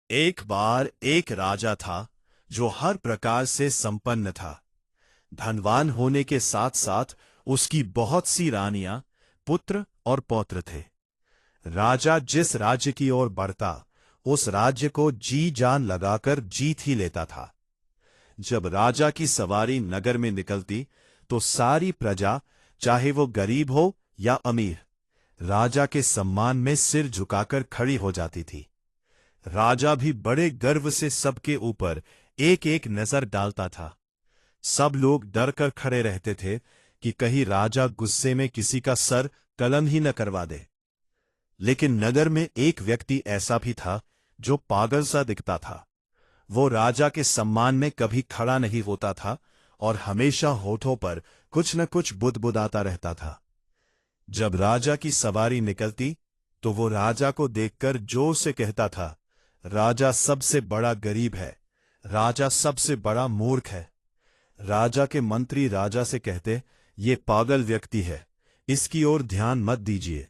एक बार एक राजा था जो हर प्रकार से संपन्न था। धनवान होने के साथ साथ उसकी बहुत सी रानियां, पुत्र और पौत्र थे। राजा जिस राज्य की ओर बढ़ता, उस राज्य को जी जान लगाकर जीत ही लेता था। जब राजा की सवारी नगर में निकलती, तो सारी प्रजा, चाहे वो गरीब हो या अमीर, राजा के सम्मान में सिर झुकाकर खड़ी हो जाती थी। राजा भी बड़े गर्व से सबके ऊपर एक एक नजर डालता था। सब लोग डर कर खड़े रहते थे कि कहीं राजा गुस्से में किसी का सर कलम ही न करवा दे। लेकिन नगर में एक व्यक्ति ऐसा भी था जो पागल सा दिखता था। वो राजा के सम्मान में कभी खड़ा नहीं होता था और हमेशा होठों पर कुछ न कुछ बुदबुदाता रहता था। जब राजा की सवारी निकलती, तो वो राजा को देखकर जोर से कहता था, राजा सबसे बड़ा गरीब है, राजा सबसे बड़ा मूर्ख है। राजा के मंत्री राजा से कहते, ये पागल व्यक्ति है, इसकी ओर ध्यान मत दीजिए।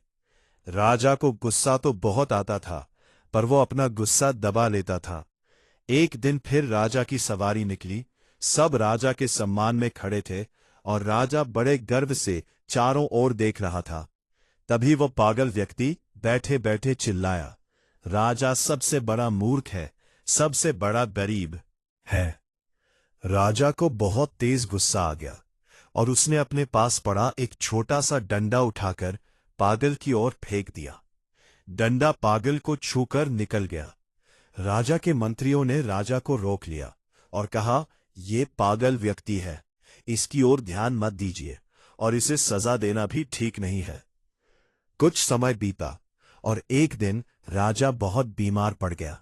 राजा को गुस्सा तो बहुत आता था, पर वो अपना गुस्सा दबा लेता था। एक दिन फिर राजा की सवारी निकली। सब राजा के सम्मान में खड़े थे और राजा बड़े गर्व से चारों ओर देख रहा था। तभी वो पागल व्यक्ति बैठे बैठे चिल्लाया, राजा सबसे बड़ा मूर्ख है, सबसे बड़ा गरीब है। राजा को बहुत तेज गुस्सा आ गया और उसने अपने पास पड़ा एक छोटा सा डंडा उठाकर पागल की ओर फेंक दिया। डंडा पागल को छूकर निकल गया। राजा के मंत्रियों ने राजा को रोक लिया और कहा, ये पागल व्यक्ति है, इसकी ओर ध्यान मत दीजिए और इसे सजा देना भी ठीक नहीं है। कुछ समय बीता और एक दिन राजा बहुत बीमार पड़ गया।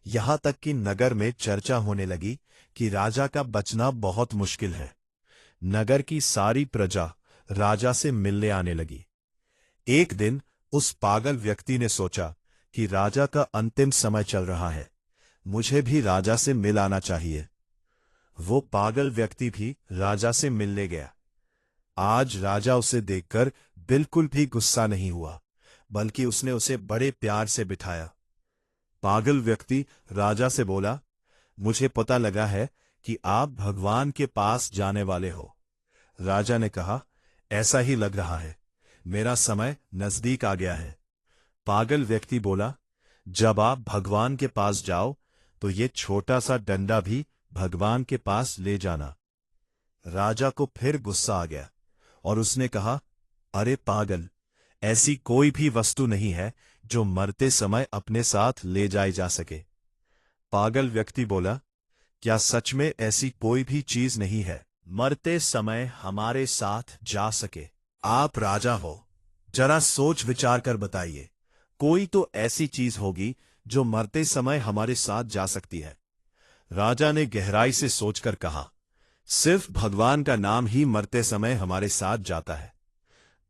यहां तक कि नगर में चर्चा होने लगी कि राजा का बचना बहुत मुश्किल है। नगर की सारी प्रजा राजा से मिलने आने लगी। एक दिन उस पागल व्यक्ति ने सोचा कि राजा का अंतिम समय चल रहा है, मुझे भी राजा से मिल आना चाहिए। वो पागल व्यक्ति भी राजा से मिलने गया। आज राजा उसे देखकर बिल्कुल भी गुस्सा नहीं हुआ, बल्कि उसने उसे बड़े प्यार से बिठाया। पागल व्यक्ति राजा से बोला, मुझे पता लगा है कि आप भगवान के पास जाने वाले हो। राजा ने कहा, ऐसा ही लग रहा है, मेरा समय नजदीक आ गया है। पागल व्यक्ति बोला, जब आप भगवान के पास जाओ तो ये छोटा सा डंडा भी भगवान के पास ले जाना। राजा को फिर गुस्सा आ गया और उसने कहा, अरे पागल, ऐसी कोई भी वस्तु नहीं है जो मरते समय अपने साथ ले जाई जा सके। पागल व्यक्ति बोला, क्या सच में ऐसी कोई भी चीज नहीं है मरते समय हमारे साथ जा सके? आप राजा हो, जरा सोच विचार कर बताइए, कोई तो ऐसी चीज होगी जो मरते समय हमारे साथ जा सकती है। राजा ने गहराई से सोचकर कहा, सिर्फ भगवान का नाम ही मरते समय हमारे साथ जाता है।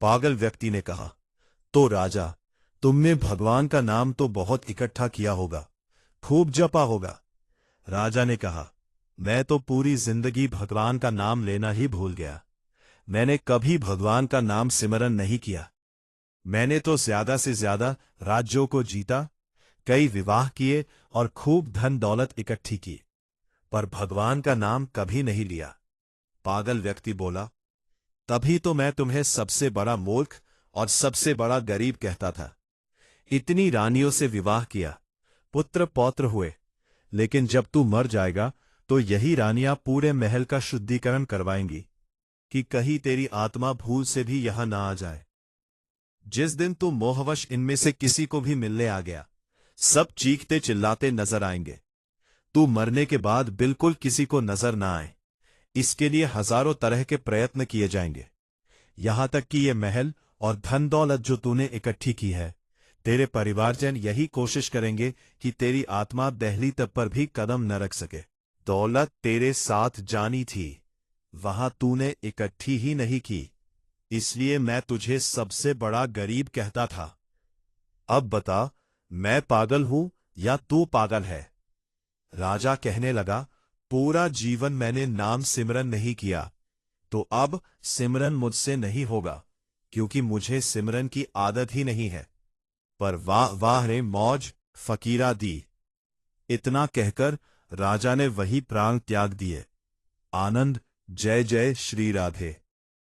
पागल व्यक्ति ने कहा, तो राजा, तुमने भगवान का नाम तो बहुत इकट्ठा किया होगा, खूब जपा होगा। राजा ने कहा, मैं तो पूरी जिंदगी भगवान का नाम लेना ही भूल गया। मैंने कभी भगवान का नाम सिमरन नहीं किया। मैंने तो ज्यादा से ज्यादा राज्यों को जीता, कई विवाह किए और खूब धन दौलत इकट्ठी की, पर भगवान का नाम कभी नहीं लिया। पागल व्यक्ति बोला, तभी तो मैं तुम्हें सबसे बड़ा मूर्ख और सबसे बड़ा गरीब कहता था। इतनी रानियों से विवाह किया, पुत्र पौत्र हुए, लेकिन जब तू मर जाएगा तो यही रानियां पूरे महल का शुद्धिकरण करवाएंगी कि कहीं तेरी आत्मा भूल से भी यहां ना आ जाए। जिस दिन तू मोहवश इनमें से किसी को भी मिलने आ गया, सब चीखते चिल्लाते नजर आएंगे। तू मरने के बाद बिल्कुल किसी को नजर ना आए, इसके लिए हजारों तरह के प्रयत्न किए जाएंगे। यहां तक कि ये महल और धन दौलत जो तूने इकट्ठी की है, तेरे परिवारजन यही कोशिश करेंगे कि तेरी आत्मा दहली तक पर भी कदम न रख सके। दौलत तेरे साथ जानी थी, वहां तूने इकट्ठी ही नहीं की, इसलिए मैं तुझे सबसे बड़ा गरीब कहता था। अब बता, मैं पागल हूं या तू पागल है? राजा कहने लगा, पूरा जीवन मैंने नाम सिमरन नहीं किया, तो अब सिमरन मुझसे नहीं होगा, क्योंकि मुझे सिमरन की आदत ही नहीं है। पर वाह वाह रे मौज, फकीरा दी। इतना कहकर राजा ने वही प्राण त्याग दिए। आनंद। जय जय श्री राधे।